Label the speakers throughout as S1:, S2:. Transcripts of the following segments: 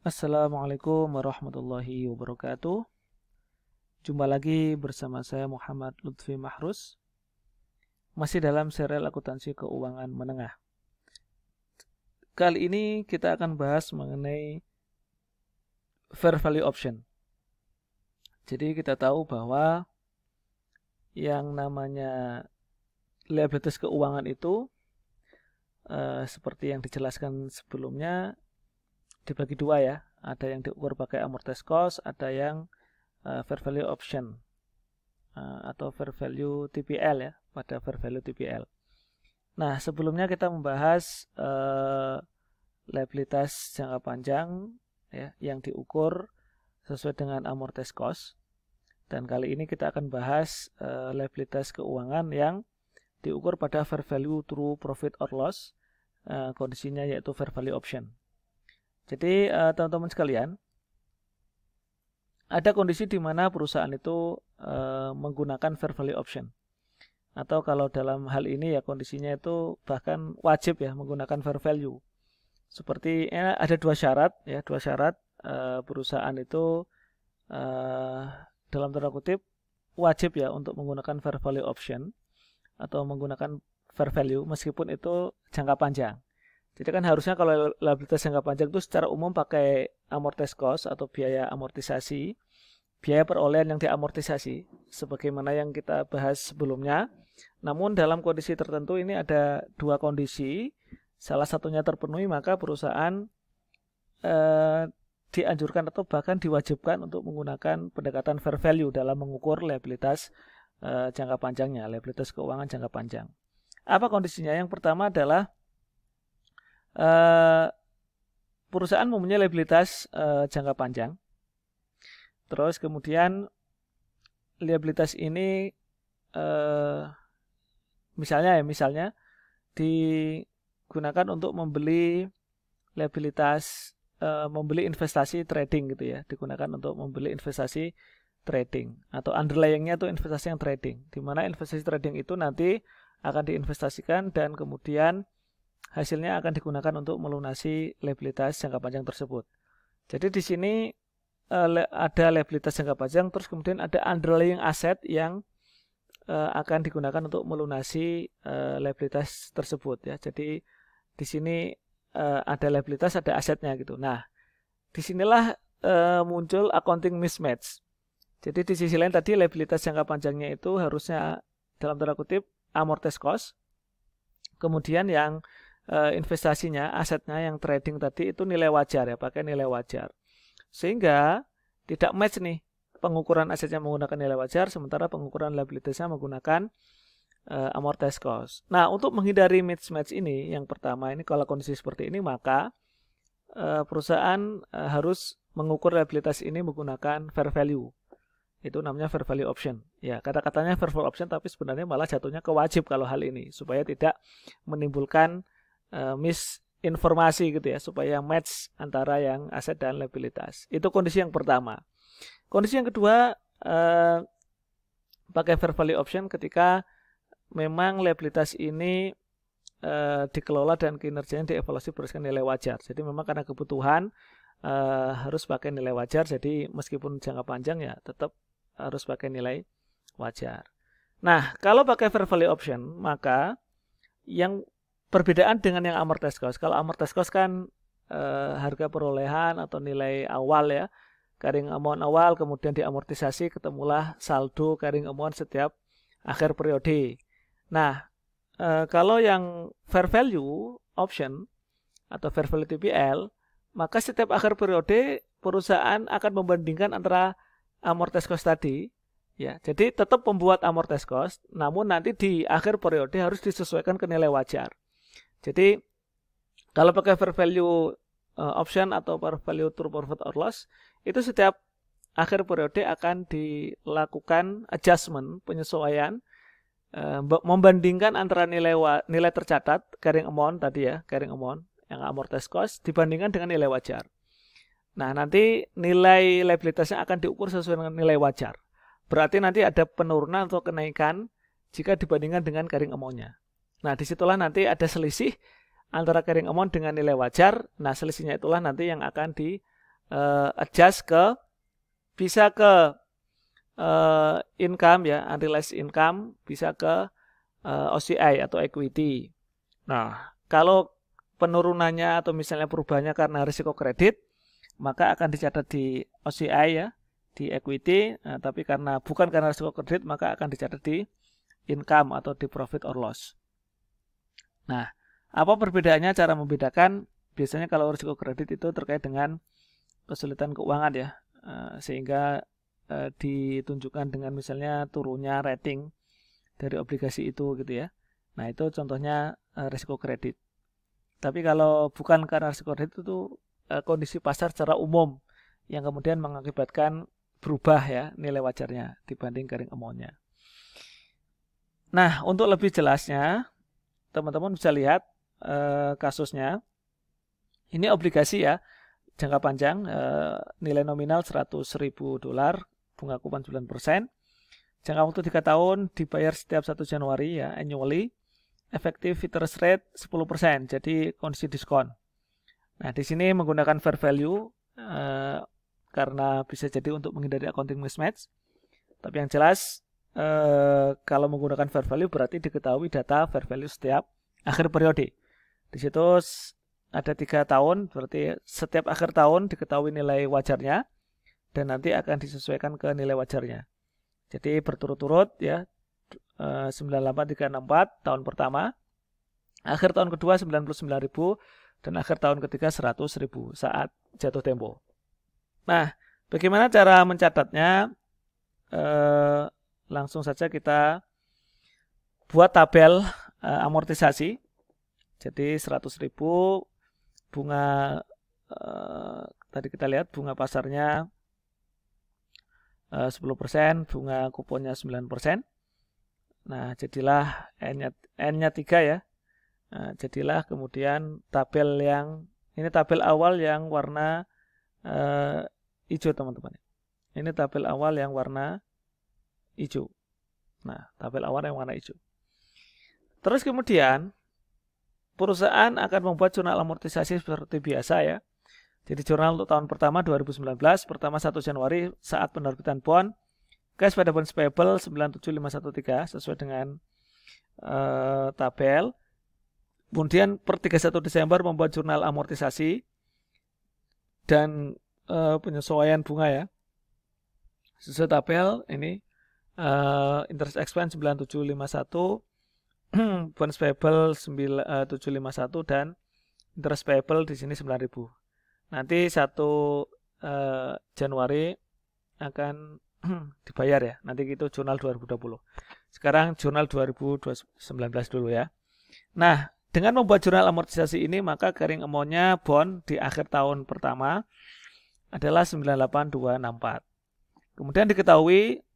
S1: Assalamualaikum warahmatullahi wabarakatuh. Jumpa lagi bersama saya Muhammad Lutfi Mahrus. Masih dalam serial akuntansi keuangan menengah. Kali ini kita akan bahas mengenai fair value option. Jadi kita tahu bahwa yang namanya liabilitas keuangan itu seperti yang dijelaskan sebelumnya dibagi dua ya. Ada yang diukur pakai amortized cost, ada yang fair value option atau fair value TPL ya, pada fair value TPL. Nah, sebelumnya kita membahas liabilitas jangka panjang ya, yang diukur sesuai dengan amortized cost. Dan kali ini kita akan bahas liabilitas keuangan yang diukur pada fair value through profit or loss, kondisinya yaitu fair value option. Jadi teman-teman sekalian, ada kondisi di mana perusahaan itu menggunakan fair value option. Atau kalau dalam hal ini ya kondisinya itu bahkan wajib ya menggunakan fair value. Seperti ada dua syarat perusahaan itu dalam tanda kutip wajib ya untuk menggunakan fair value option atau menggunakan fair value meskipun itu jangka panjang. Jadi kan harusnya kalau liabilitas jangka panjang itu secara umum pakai amortized cost atau biaya amortisasi, biaya perolehan yang diamortisasi, sebagaimana yang kita bahas sebelumnya. Namun dalam kondisi tertentu ini ada dua kondisi, salah satunya terpenuhi maka perusahaan dianjurkan atau bahkan diwajibkan untuk menggunakan pendekatan fair value dalam mengukur liabilitas jangka panjangnya, liabilitas keuangan jangka panjang. Apa kondisinya? Yang pertama adalah perusahaan mempunyai liabilitas jangka panjang. Terus kemudian liabilitas ini misalnya digunakan untuk membeli liabilitas membeli investasi trading gitu ya, digunakan untuk membeli investasi trading atau underlyingnya itu investasi yang trading, di mana investasi trading itu nanti akan diinvestasikan dan kemudian hasilnya akan digunakan untuk melunasi liabilitas jangka panjang tersebut. Jadi di sini ada liabilitas jangka panjang, terus kemudian ada underlying aset yang akan digunakan untuk melunasi liabilitas tersebut ya. Jadi di sini ada liabilitas, ada asetnya gitu. Nah, disinilah muncul accounting mismatch. Jadi di sisi lain tadi liabilitas jangka panjangnya itu harusnya dalam tanda kutip amortized cost. Kemudian yang investasinya, asetnya yang trading tadi itu nilai wajar ya, pakai nilai wajar. Sehingga tidak match nih, pengukuran asetnya menggunakan nilai wajar, sementara pengukuran liabilitasnya menggunakan amortized cost. Nah, untuk menghindari mismatch ini, yang pertama ini kalau kondisi seperti ini, maka perusahaan harus mengukur liabilitas ini menggunakan fair value. Itu namanya fair value option. Ya, kata-katanya fair value option, tapi sebenarnya malah jatuhnya ke wajib kalau hal ini, supaya tidak menimbulkan misinformasi gitu ya, supaya match antara yang aset dan liabilitas. Itu kondisi yang pertama. Kondisi yang kedua, pakai fair value option ketika memang liabilitas ini dikelola dan kinerjanya dievaluasi berdasarkan nilai wajar. Jadi memang karena kebutuhan harus pakai nilai wajar, jadi meskipun jangka panjang ya tetap harus pakai nilai wajar. Nah, kalau pakai fair value option, maka yang perbedaan dengan yang amortized cost. Kalau amortized cost kan harga perolehan atau nilai awal ya, carrying amount awal, kemudian diamortisasi, ketemulah saldo carrying amount setiap akhir periode. Nah, kalau yang fair value option atau fair value TPL, maka setiap akhir periode perusahaan akan membandingkan antara amortized cost tadi. Ya, jadi tetap membuat amortized cost, namun nanti di akhir periode harus disesuaikan ke nilai wajar. Jadi kalau pakai fair value option atau fair value through profit or loss, itu setiap akhir periode akan dilakukan adjustment, penyesuaian, membandingkan antara nilai tercatat carrying amount tadi ya, carrying amount yang amortized cost dibandingkan dengan nilai wajar. Nah, nanti nilai liabilitasnya akan diukur sesuai dengan nilai wajar. Berarti nanti ada penurunan atau kenaikan jika dibandingkan dengan carrying amount-nya. Nah, disitulah nanti ada selisih antara carrying amount dengan nilai wajar. Nah, selisihnya itulah nanti yang akan adjust ke bisa ke income ya, unrealized income, bisa ke OCI atau equity. Nah, kalau penurunannya atau misalnya perubahannya karena risiko kredit, maka akan dicatat di OCI ya, di equity. Nah, tapi bukan karena risiko kredit, maka akan dicatat di income atau di profit or loss. Nah, apa perbedaannya? Cara membedakan biasanya kalau risiko kredit itu terkait dengan kesulitan keuangan ya, sehingga ditunjukkan dengan misalnya turunnya rating dari obligasi itu gitu ya. Nah, itu contohnya risiko kredit. Tapi kalau bukan karena risiko kredit itu kondisi pasar secara umum yang kemudian mengakibatkan berubah ya nilai wajarnya dibanding carrying amount-nya. Nah, untuk lebih jelasnya teman-teman bisa lihat kasusnya. Ini obligasi ya, jangka panjang, nilai nominal $100.000, bunga kupon 9%. Jangka waktu 3 tahun, dibayar setiap 1 Januari ya, annually. Effective interest rate 10%, jadi kondisi diskon. Nah, di sini menggunakan fair value karena bisa jadi untuk menghindari accounting mismatch. Tapi yang jelas kalau menggunakan fair value berarti diketahui data fair value setiap akhir periode. Di situ ada 3 tahun, berarti setiap akhir tahun diketahui nilai wajarnya dan nanti akan disesuaikan ke nilai wajarnya. Jadi berturut-turut ya, 98.364 tahun pertama, akhir tahun kedua 99.000 dan akhir tahun ketiga 100.000 saat jatuh tempo. Nah, bagaimana cara mencatatnya? Langsung saja kita buat tabel amortisasi. Jadi 100.000 bunga tadi kita lihat bunga pasarnya 10%, bunga kuponnya 9%. Nah, jadilah N-nya 3 ya. Nah, jadilah kemudian tabel ini tabel awal yang warna hijau teman-teman. Ini tabel awal yang warna hijau. Nah, tabel awal yang warna hijau. Terus kemudian perusahaan akan membuat jurnal amortisasi seperti biasa ya. Jadi jurnal untuk tahun pertama 2019, pertama 1 Januari saat penerbitan bond, cash pada bonds payable 97513 sesuai dengan tabel. Kemudian per 31 Desember membuat jurnal amortisasi dan penyesuaian bunga ya. Sesuai tabel ini interest expense 9751, bonds payable 751 dan interest payable di sini 9.000. Nanti 1 Januari akan dibayar ya. Nanti itu jurnal 2020. Sekarang jurnal 2019 dulu ya. Nah, dengan membuat jurnal amortisasi ini maka carrying amount-nya bond di akhir tahun pertama adalah 98264. Kemudian diketahui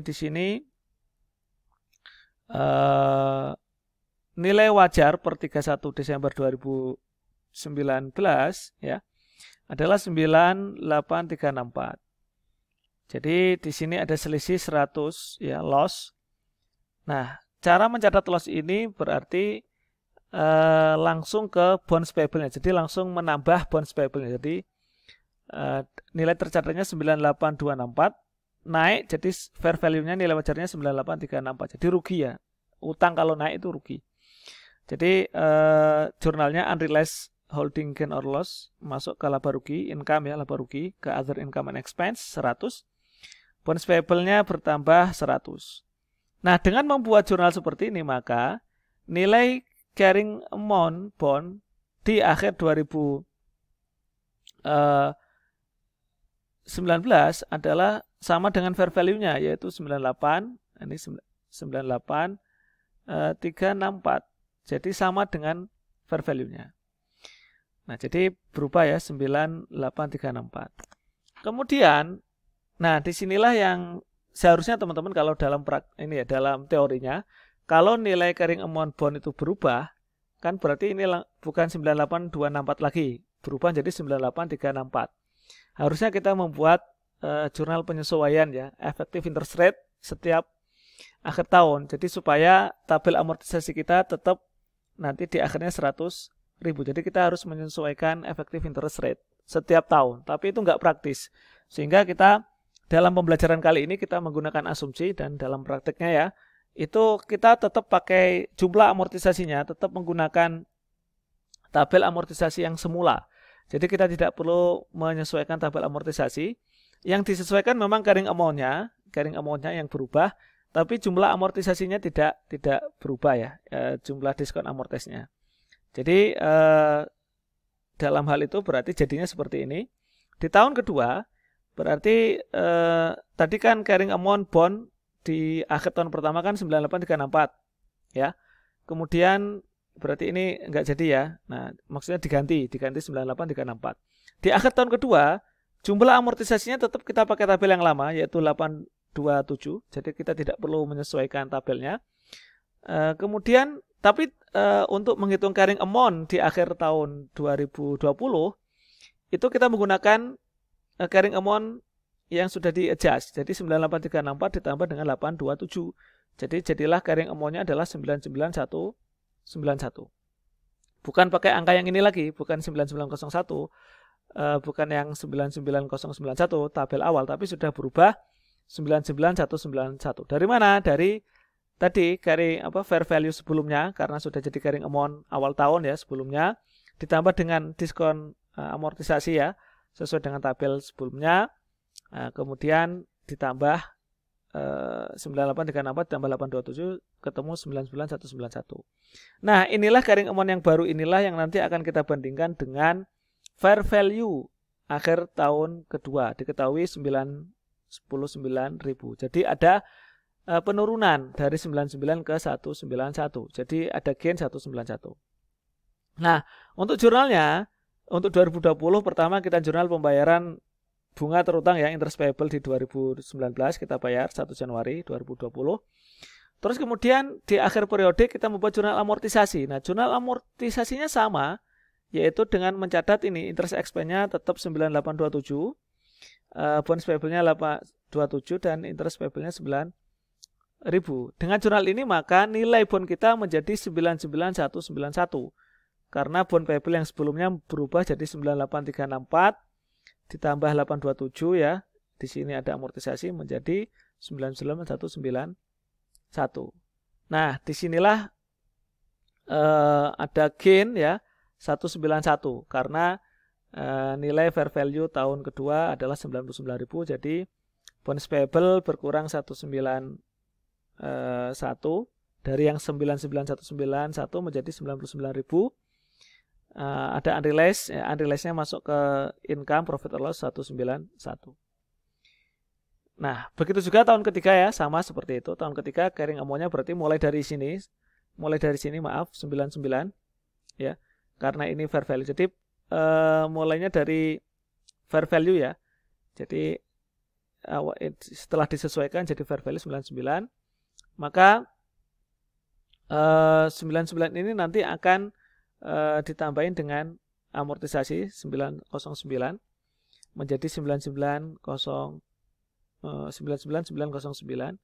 S1: di sini nilai wajar per 31 Desember 2019 ya adalah 98364. Jadi di sini ada selisih 100 ya loss. Nah, cara mencatat loss ini berarti langsung ke bonds payable-nya. Jadi langsung menambah bonds payable-nya. Jadi nilai tercatatnya 98264 naik, jadi fair value-nya nilai wajarnya 98364. Jadi rugi ya. Utang kalau naik itu rugi. Jadi jurnalnya unrealized holding gain or loss masuk ke laba rugi, income ya, laba rugi, ke other income and expense 100. Bonds payable-nya bertambah 100. Nah, dengan membuat jurnal seperti ini maka nilai carrying amount bond di akhir 2019 adalah sama dengan fair value-nya yaitu 98, ini 98364. Jadi sama dengan fair value-nya. Nah, jadi berubah ya 98364. Kemudian, nah disinilah yang seharusnya teman-teman kalau dalam dalam teorinya, kalau nilai carrying amount bond itu berubah, kan berarti ini bukan 98264 lagi, berubah jadi 98364. Harusnya kita membuat jurnal penyesuaian ya, effective interest rate setiap akhir tahun. Jadi supaya tabel amortisasi kita tetap nanti di akhirnya 100 Jadi kita harus menyesuaikan effective interest rate setiap tahun. Tapi itu nggak praktis. Sehingga kita dalam pembelajaran kali ini kita menggunakan asumsi, dan dalam prakteknya ya, itu kita tetap pakai jumlah amortisasinya, tetap menggunakan tabel amortisasi yang semula. Jadi kita tidak perlu menyesuaikan tabel amortisasi. Yang disesuaikan memang carrying amount-nya yang berubah, tapi jumlah amortisasinya tidak berubah ya, jumlah diskon amortisnya. Jadi dalam hal itu berarti jadinya seperti ini. Di tahun kedua berarti tadi kan carrying amount bond di akhir tahun pertama kan 98364 ya. Kemudian berarti ini enggak jadi ya. Nah, maksudnya diganti 98364. Di akhir tahun kedua, jumlah amortisasinya tetap kita pakai tabel yang lama, yaitu 827. Jadi kita tidak perlu menyesuaikan tabelnya. Kemudian, tapi untuk menghitung carrying amount di akhir tahun 2020, itu kita menggunakan carrying amount yang sudah di-adjust. Jadi 98364 ditambah dengan 827. Jadi jadilah carrying amount-nya adalah 99191. Bukan pakai angka yang ini lagi, bukan 9901, bukan yang 99091 tabel awal, tapi sudah berubah 99191. Dari mana? Dari tadi fair value sebelumnya, karena sudah jadi carrying amount awal tahun ya sebelumnya, ditambah dengan diskon amortisasi ya, sesuai dengan tabel sebelumnya, kemudian ditambah 98364 ditambah 827 ketemu 99191. Nah, inilah carrying amount yang baru, inilah yang nanti akan kita bandingkan dengan fair value akhir tahun kedua, diketahui 109.000. Jadi ada penurunan dari 99 ke 191. Jadi ada gain 191. Nah, untuk jurnalnya, untuk 2020 pertama kita jurnal pembayaran bunga terutang ya, interest payable di 2019 kita bayar 1 Januari 2020. Terus kemudian di akhir periode kita membuat jurnal amortisasi. Nah, jurnal amortisasinya sama, yaitu dengan mencatat ini interest expense-nya tetap 9827, bonds payable-nya 827 dan interest payable-nya 9.000. Dengan jurnal ini maka nilai bond kita menjadi 99191. Karena bond payable yang sebelumnya berubah jadi 98364 ditambah 827 ya. Di sini ada amortisasi menjadi 99191. Nah, disinilah ada gain ya 191 karena nilai fair value tahun kedua adalah 99.000, jadi bonds payable berkurang 191 dari yang 99191 menjadi 99.000. Ada unrealized, ya, unrealized-nya masuk ke income profit or loss 191. Nah, begitu juga tahun ketiga ya, sama seperti itu. Tahun ketiga carrying amount-nya berarti mulai dari sini 99 ya. Karena ini fair value. Jadi mulainya dari fair value ya. Jadi setelah disesuaikan jadi fair value 99, maka 99 ini nanti akan ditambahin dengan amortisasi 909 menjadi 99909.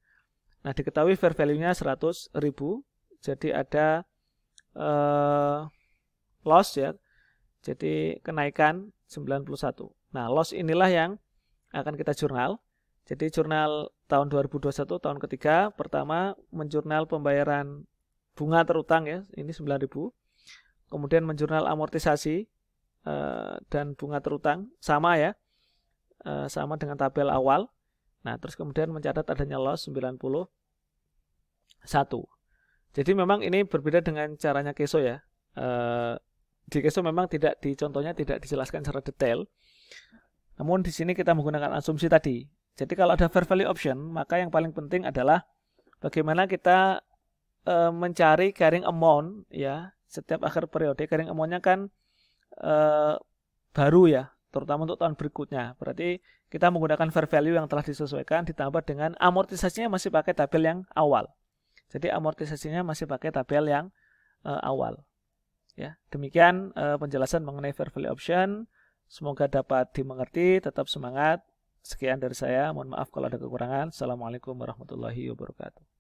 S1: Nah, diketahui fair value-nya 100.000, jadi ada loss ya, jadi kenaikan 91. Nah, loss inilah yang akan kita jurnal. Jadi jurnal tahun 2021 tahun ketiga, pertama menjurnal pembayaran bunga terutang ya, ini 9.000. Kemudian menjurnal amortisasi dan bunga terutang sama ya, sama dengan tabel awal. Nah, terus kemudian mencatat adanya loss 91. Jadi memang ini berbeda dengan caranya Keso ya. Di Keso memang contohnya tidak dijelaskan secara detail. Namun di sini kita menggunakan asumsi tadi. Jadi kalau ada fair value option, maka yang paling penting adalah bagaimana kita mencari carrying amount ya. Setiap akhir periode carrying amount-nya kan baru ya, terutama untuk tahun berikutnya. Berarti kita menggunakan fair value yang telah disesuaikan ditambah dengan amortisasinya masih pakai tabel yang awal. Jadi amortisasinya masih pakai tabel yang awal. Ya, demikian penjelasan mengenai fair value option. Semoga dapat dimengerti, tetap semangat. Sekian dari saya, mohon maaf kalau ada kekurangan. Assalamualaikum warahmatullahi wabarakatuh.